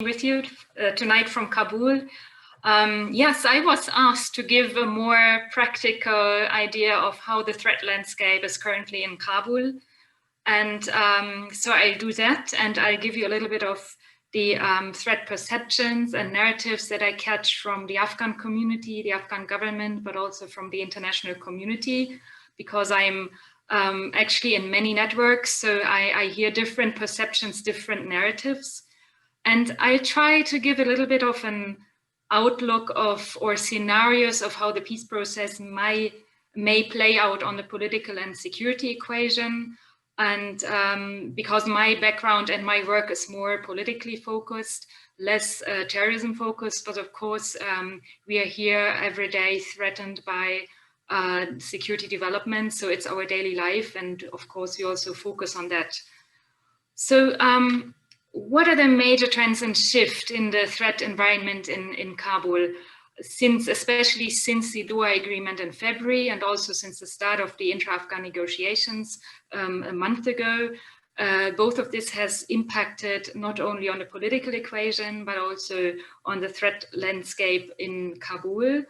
with you tonight from Kabul. Yes, I was asked to give a more practical idea of how the threat landscape is currently in Kabul. And so I'll do that, and I'll give you a little bit of the threat perceptions and narratives that I catch from the Afghan community, the Afghan government, but also from the international community, because I'm actually in many networks, so I hear different perceptions, different narratives. And I try to give a little bit of an outlook of or scenarios of how the peace process may play out on the political and security equation. And because my background and my work is more politically focused, less terrorism focused, but of course we are here every day threatened by security development. So it's our daily life. And of course, we also focus on that. So what are the major trends and shift in the threat environment in Kabul, especially since the Doha Agreement in February, and also since the start of the intra-Afghan negotiations a month ago? Both of this has impacted not only on the political equation, but also on the threat landscape in Kabul.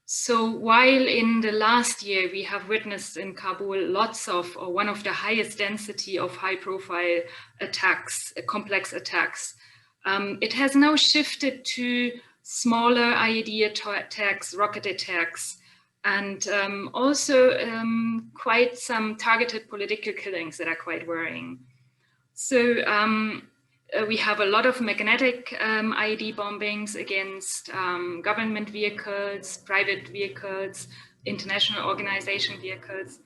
So while in the last year we have witnessed in Kabul lots of, or one of the highest density of high-profile attacks, complex attacks, it has now shifted to smaller IED attacks, rocket attacks, and also quite some targeted political killings that are quite worrying. So we have a lot of magnetic IED bombings against government vehicles, private vehicles, international organization vehicles.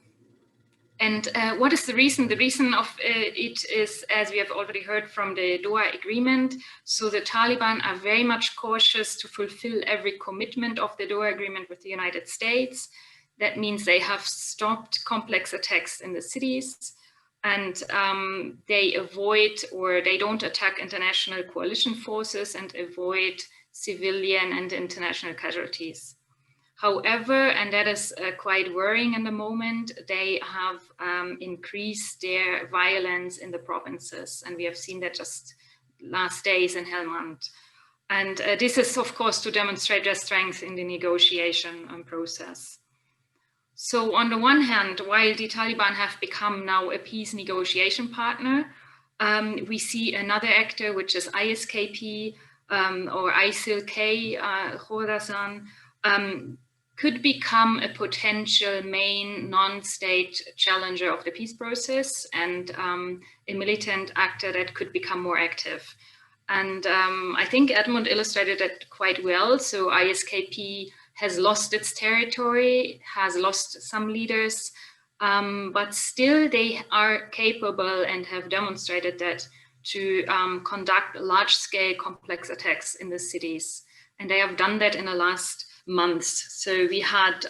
And what is the reason? The reason of it is, as we have already heard from the Doha Agreement, so the Taliban are very much cautious to fulfill every commitment of the Doha Agreement with the United States. That means they have stopped complex attacks in the cities, and they avoid, or they don't attack international coalition forces and avoid civilian and international casualties. However, and that is quite worrying in the moment, they have increased their violence in the provinces. And we have seen that just last days in Helmand. And this is, of course, to demonstrate their strength in the negotiation process. So on the one hand, while the Taliban have become now a peace negotiation partner, we see another actor, which is ISKP or ISIL-K, Khorasan, could become a potential main non-state challenger of the peace process, and a militant actor that could become more active. And I think Edmund illustrated that quite well. So ISKP has lost its territory, has lost some leaders, but still they are capable and have demonstrated that to conduct large-scale complex attacks in the cities. And they have done that in the last months. So we had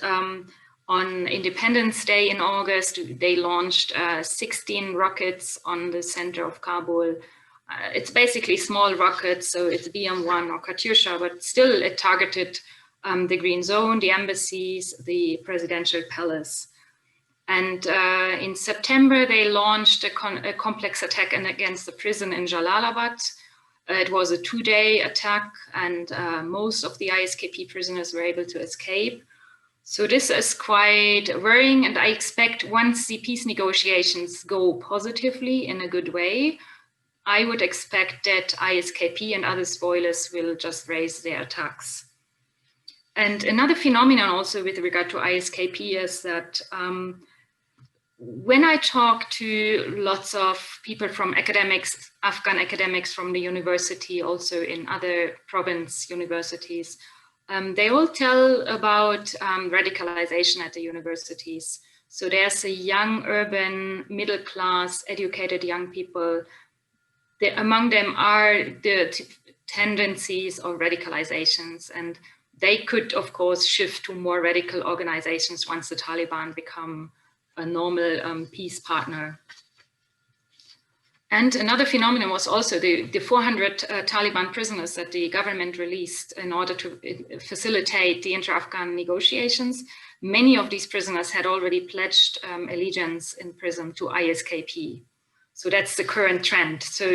on Independence Day in August, they launched 16 rockets on the center of Kabul. It's basically small rockets, so it's BM-1 or Katyusha, but still it targeted the Green Zone, the embassies, the presidential palace. And in September, they launched a complex attack against the prison in Jalalabad. It was a 2-day attack, and most of the ISKP prisoners were able to escape. So this is quite worrying, and I expect once the peace negotiations go positively in a good way, I would expect that ISKP and other spoilers will just raise their attacks. And another phenomenon also with regard to ISKP is that when I talk to lots of people from academics, Afghan academics from the university, also in other province universities, they all tell about radicalization at the universities. So there's a young, urban, middle-class, educated young people. Among them are the tendencies of radicalizations, and they could, of course, shift to more radical organizations once the Taliban become a normal peace partner. And another phenomenon was also the 400 Taliban prisoners that the government released in order to facilitate the intra-Afghan negotiations. Many of these prisoners had already pledged allegiance in prison to ISKP. So that's the current trend. So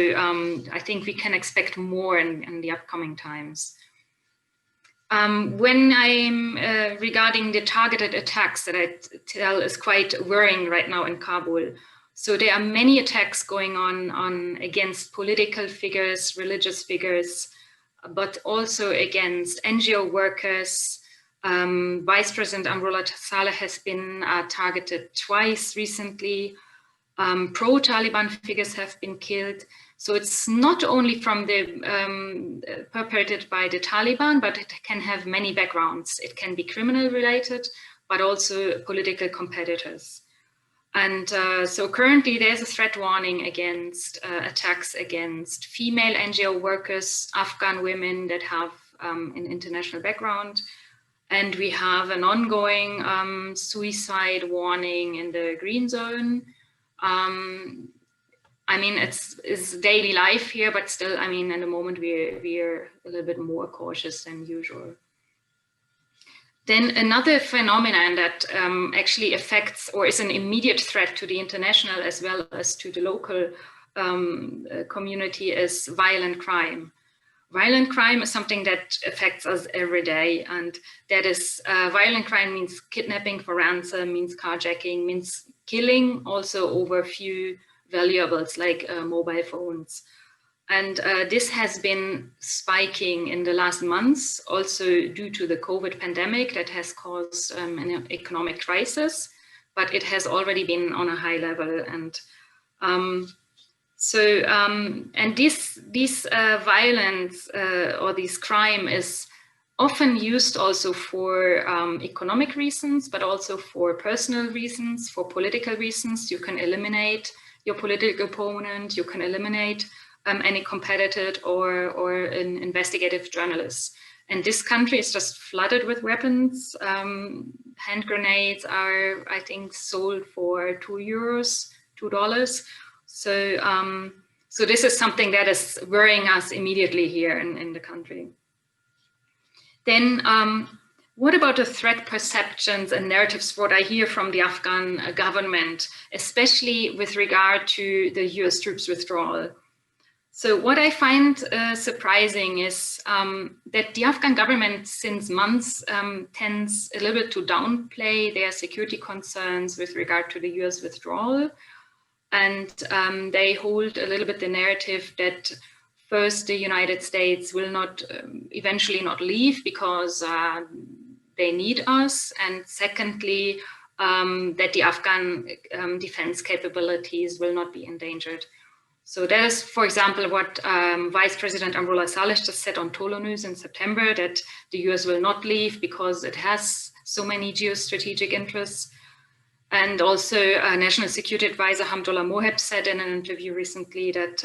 I think we can expect more in the upcoming times. When I'm regarding the targeted attacks that I tell is quite worrying right now in Kabul. So there are many attacks going on against political figures, religious figures, but also against NGO workers. Vice President Amrullah Saleh has been targeted twice recently. Pro-Taliban figures have been killed. So it's not only from the perpetrated by the Taliban, but it can have many backgrounds. It can be criminal related, but also political competitors. And so currently there's a threat warning against attacks against female NGO workers, Afghan women that have an international background. And we have an ongoing suicide warning in the green zone. I mean, it's daily life here, but still, I mean, in the moment we're a little bit more cautious than usual. Then another phenomenon that actually affects or is an immediate threat to the international as well as to the local community is violent crime. Violent crime is something that affects us every day, and that is violent crime means kidnapping for ransom, means carjacking, means killing also over few valuables like mobile phones. And this has been spiking in the last months, also due to the COVID pandemic that has caused an economic crisis, but it has already been on a high level. And and this violence or this crime is often used also for economic reasons, but also for personal reasons, for political reasons. You can eliminate your political opponent, you can eliminate any competitor or an investigative journalist. And this country is just flooded with weapons. Hand grenades are, I think, sold for $2. So this is something that is worrying us immediately here in the country. Then what about the threat perceptions and narratives, what I hear from the Afghan government, especially with regard to the US troops withdrawal? So what I find surprising is that the Afghan government since months tends a little bit to downplay their security concerns with regard to the US withdrawal. And they hold a little bit the narrative that first, the United States will not eventually not leave because they need us. And secondly, that the Afghan defense capabilities will not be endangered. So that is, for example, what Vice President Amrullah Saleh just said on Tolo News in September, that the US will not leave because it has so many geostrategic interests. And also National Security Advisor Hamdullah Moheb said in an interview recently that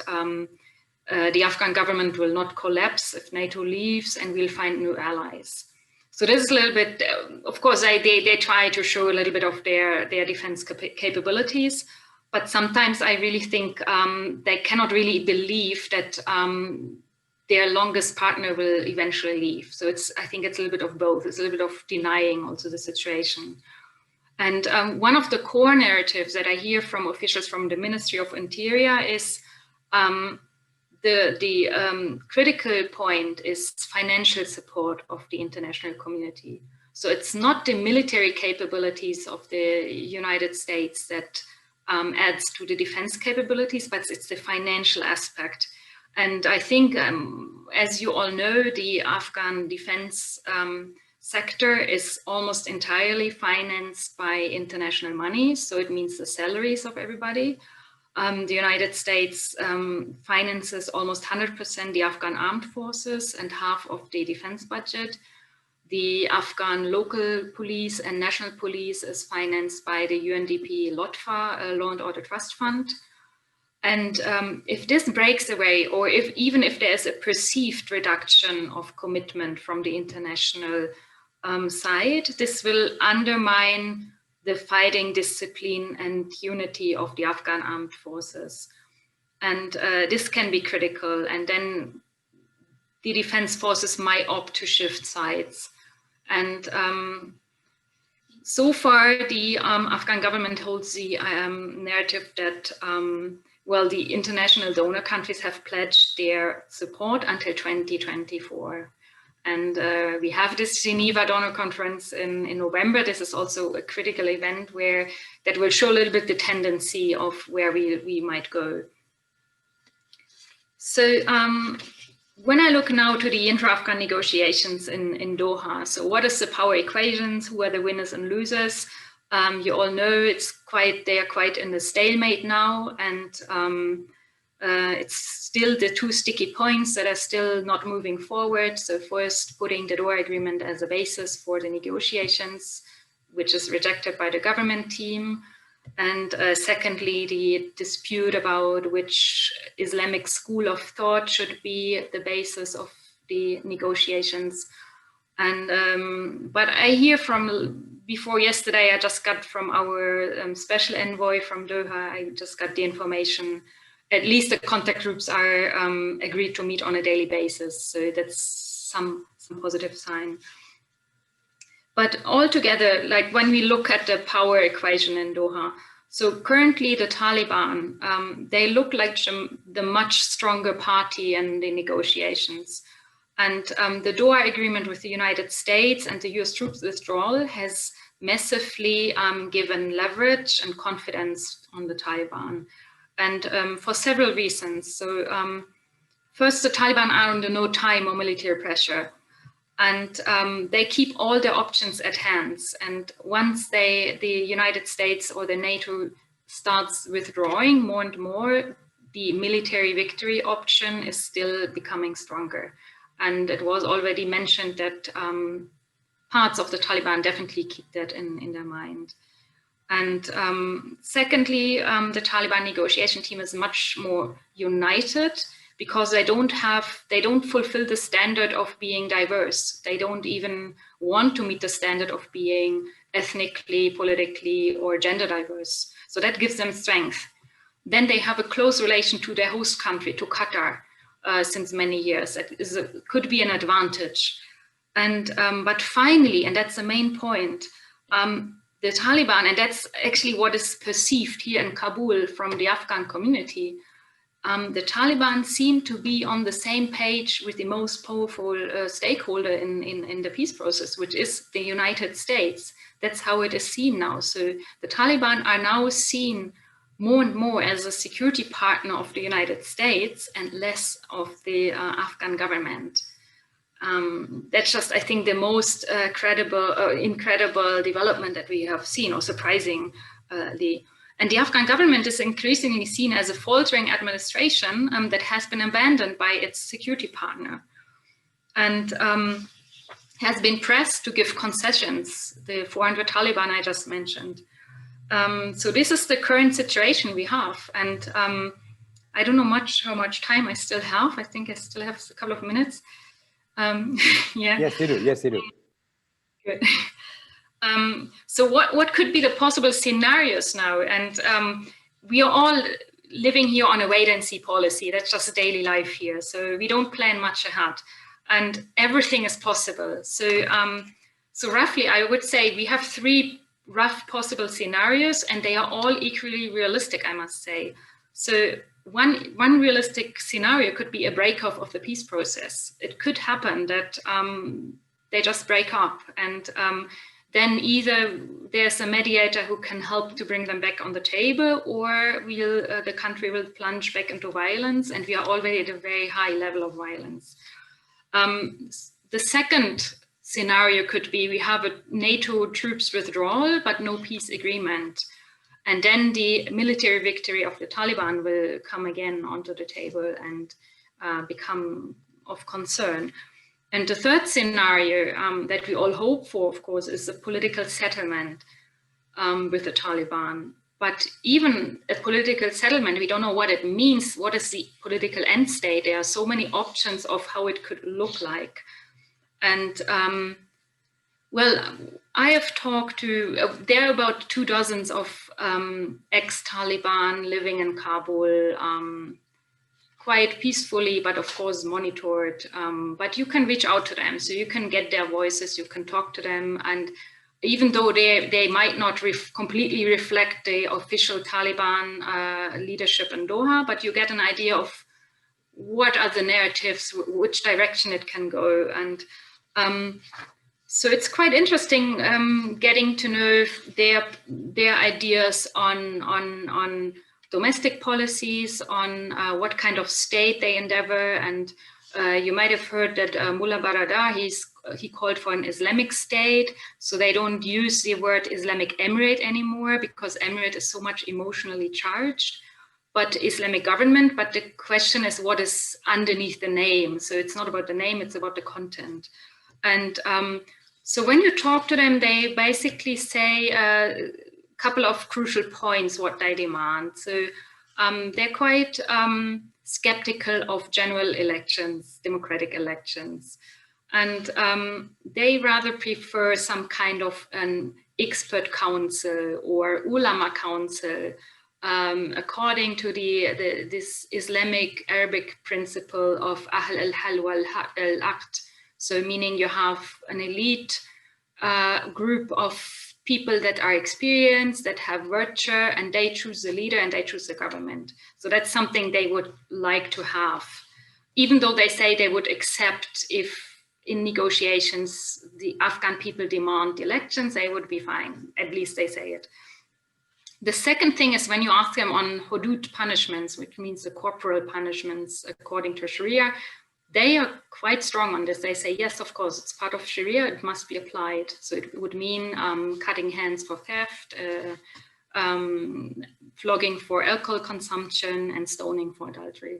the Afghan government will not collapse if NATO leaves and we'll find new allies. So this is a little bit, of course, they try to show a little bit of their defense capabilities, but sometimes I really think they cannot really believe that their longest partner will eventually leave. So I think it's a little bit of both. It's a little bit of denying also the situation. And one of the core narratives that I hear from officials from the Ministry of Interior is the critical point is financial support of the international community. So it's not the military capabilities of the United States that adds to the defense capabilities, but it's the financial aspect. And I think, as you all know, the Afghan defense sector is almost entirely financed by international money. So it means the salaries of everybody. The United States finances almost 100% the Afghan armed forces and half of the defense budget. The Afghan local police and national police is financed by the UNDP LOTFA, Law and Order Trust Fund. And if this breaks away, or even if there's a perceived reduction of commitment from the international side, this will undermine the fighting discipline and unity of the Afghan armed forces. And this can be critical. And then the defense forces might opt to shift sides. And so far, the Afghan government holds the narrative that well, the international donor countries have pledged their support until 2024. And we have this Geneva Donor Conference in November. This is also a critical event that will show a little bit the tendency of where we might go. So when I look now to the intra-Afghan negotiations in Doha, so what is the power equations? Who are the winners and losers? You all know they are quite in the stalemate now, and it's still the two sticky points that are still not moving forward. So first, putting the Doha Agreement as a basis for the negotiations, which is rejected by the government team. And secondly, the dispute about which Islamic school of thought should be the basis of the negotiations. And but I hear before yesterday, I just got from our special envoy from Doha, I just got the information, at least the contact groups are agreed to meet on a daily basis. So that's some positive sign. But altogether, like when we look at the power equation in Doha, so currently the Taliban, they look like the much stronger party in the negotiations. And the Doha Agreement with the United States and the US troops withdrawal has massively given leverage and confidence on the Taliban. And for several reasons. So first, the Taliban are under no time or military pressure. And they keep all their options at hand. And once the United States or the NATO starts withdrawing more and more, the military victory option is still becoming stronger. And it was already mentioned that parts of the Taliban definitely keep that in their mind. And secondly, the Taliban negotiation team is much more united because they don't fulfill the standard of being diverse. They don't even want to meet the standard of being ethnically, politically, or gender diverse. So that gives them strength. Then they have a close relation to their host country, to Qatar, since many years. That could be an advantage. And but finally, and that's the main point, the Taliban, and that's actually what is perceived here in Kabul from the Afghan community, the Taliban seem to be on the same page with the most powerful stakeholder in the peace process, which is the United States. That's how it is seen now. So the Taliban are now seen more and more as a security partner of the United States and less of the Afghan government. That's just, I think, the most incredible development that we have seen, or surprisingly. And the Afghan government is increasingly seen as a faltering administration that has been abandoned by its security partner and has been pressed to give concessions, the 400 Taliban I just mentioned. So this is the current situation we have. And I don't know how much time I still have. I think I still have a couple of minutes. Yeah. Yes, you do. Yes, you do. Good. So what could be the possible scenarios now? And we are all living here on a wait-and-see policy. That's just a daily life here. So we don't plan much ahead, and everything is possible. So so roughly, I would say we have three rough possible scenarios, and they are all equally realistic, I must say. So one realistic scenario could be a break-off of the peace process. It could happen that they just break up, and then either there's a mediator who can help to bring them back on the table, or the country will plunge back into violence, and we are already at a very high level of violence. The second scenario could be we have a NATO troops withdrawal, but no peace agreement. And then the military victory of the Taliban will come again onto the table and become of concern. And the third scenario that we all hope for, of course, is a political settlement with the Taliban. But even a political settlement, we don't know what it means. What is the political end state? There are so many options of how it could look like. And well, I have talked to, there are about 24 of ex-Taliban living in Kabul, quite peacefully, but of course monitored. But you can reach out to them, so you can get their voices, you can talk to them, and even though they might not completely reflect the official Taliban leadership in Doha, but you get an idea of what are the narratives, which direction it can go. And so it's quite interesting getting to know their ideas on domestic policies, on what kind of state they endeavor. And you might have heard that Mullah Baradar, he called for an Islamic state. So they don't use the word Islamic Emirate anymore because Emirate is so much emotionally charged, but Islamic government. But the question is what is underneath the name. So it's not about the name, it's about the content. And so when you talk to them, they basically say a couple of crucial points what they demand. So they're quite skeptical of general elections, democratic elections. And they rather prefer some kind of an expert council or ulama council, according to this Islamic Arabic principle of Ahl al-Hal wal-Aqd. So meaning you have an elite group of people that are experienced, that have virtue, and they choose the leader and they choose the government. So that's something they would like to have, even though they say they would accept if in negotiations the Afghan people demand elections, they would be fine. At least they say it. The second thing is when you ask them on hudud punishments, which means the corporal punishments according to Sharia, they are quite strong on this. They say, yes, of course, it's part of Sharia, it must be applied. So it would mean cutting hands for theft, flogging for alcohol consumption, and stoning for adultery.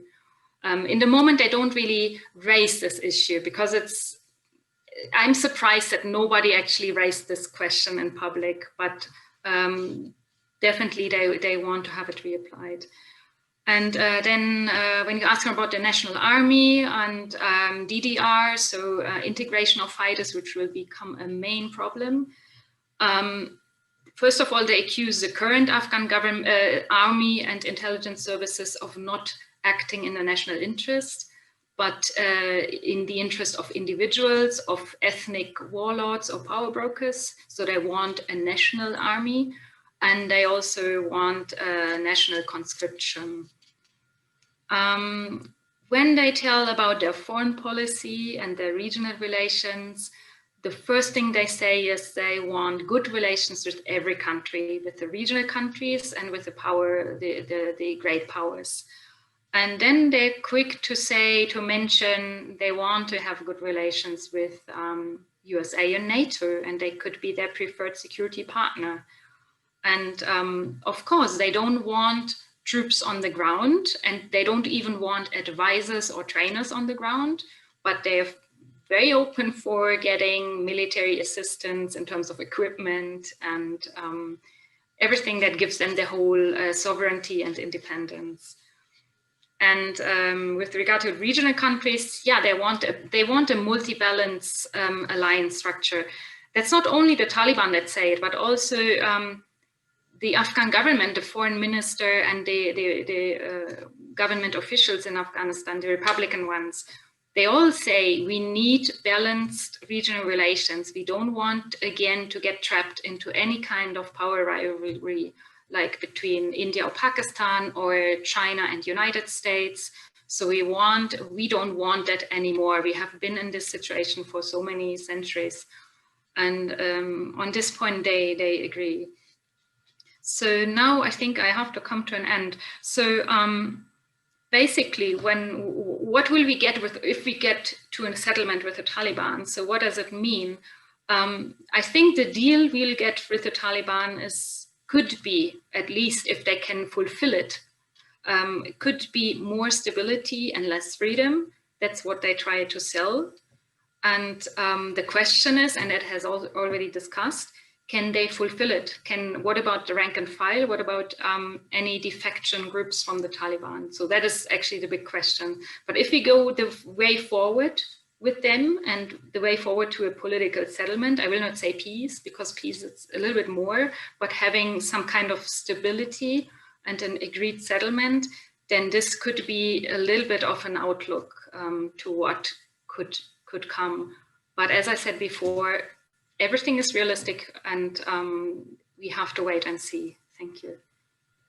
In the moment, they don't really raise this issue because I'm surprised that nobody actually raised this question in public, but definitely they want to have it reapplied. And then when you ask them about the National Army and DDR, so integration of fighters, which will become a main problem. First of all, they accuse the current Afghan government, army and intelligence services of not acting in the national interest, but in the interest of individuals, of ethnic warlords or power brokers. So they want a national army, and they also want national conscription. When they tell about their foreign policy and their regional relations, the first thing they say is they want good relations with every country, with the regional countries and with the great powers. And then they're quick to mention they want to have good relations with USA and NATO, and they could be their preferred security partner. And of course, they don't want troops on the ground, and they don't even want advisors or trainers on the ground, but they're very open for getting military assistance in terms of equipment and everything that gives them the whole sovereignty and independence. And with regard to regional countries, yeah, they want a multi-balance alliance structure. That's not only the Taliban that say it, but also the Afghan government, the foreign minister, and the government officials in Afghanistan, the Republican ones, they all say we need balanced regional relations. We don't want, again, to get trapped into any kind of power rivalry, like between India or Pakistan or China and United States. So we don't want that anymore. We have been in this situation for so many centuries. And on this point, they agree. So now I think I have to come to an end. So basically, what will we get if we get to a settlement with the Taliban? So what does it mean? I think the deal we'll get with the Taliban could be, at least if they can fulfill it, it could be more stability and less freedom. That's what they try to sell. And the question is, and it has already discussed, can they fulfill it? What about the rank and file? What about any defection groups from the Taliban? So that is actually the big question. But if we go the way forward with them and the way forward to a political settlement, I will not say peace, because peace is a little bit more, but having some kind of stability and an agreed settlement, then this could be a little bit of an outlook to what could come. But as I said before, everything is realistic, and we have to wait and see. Thank you.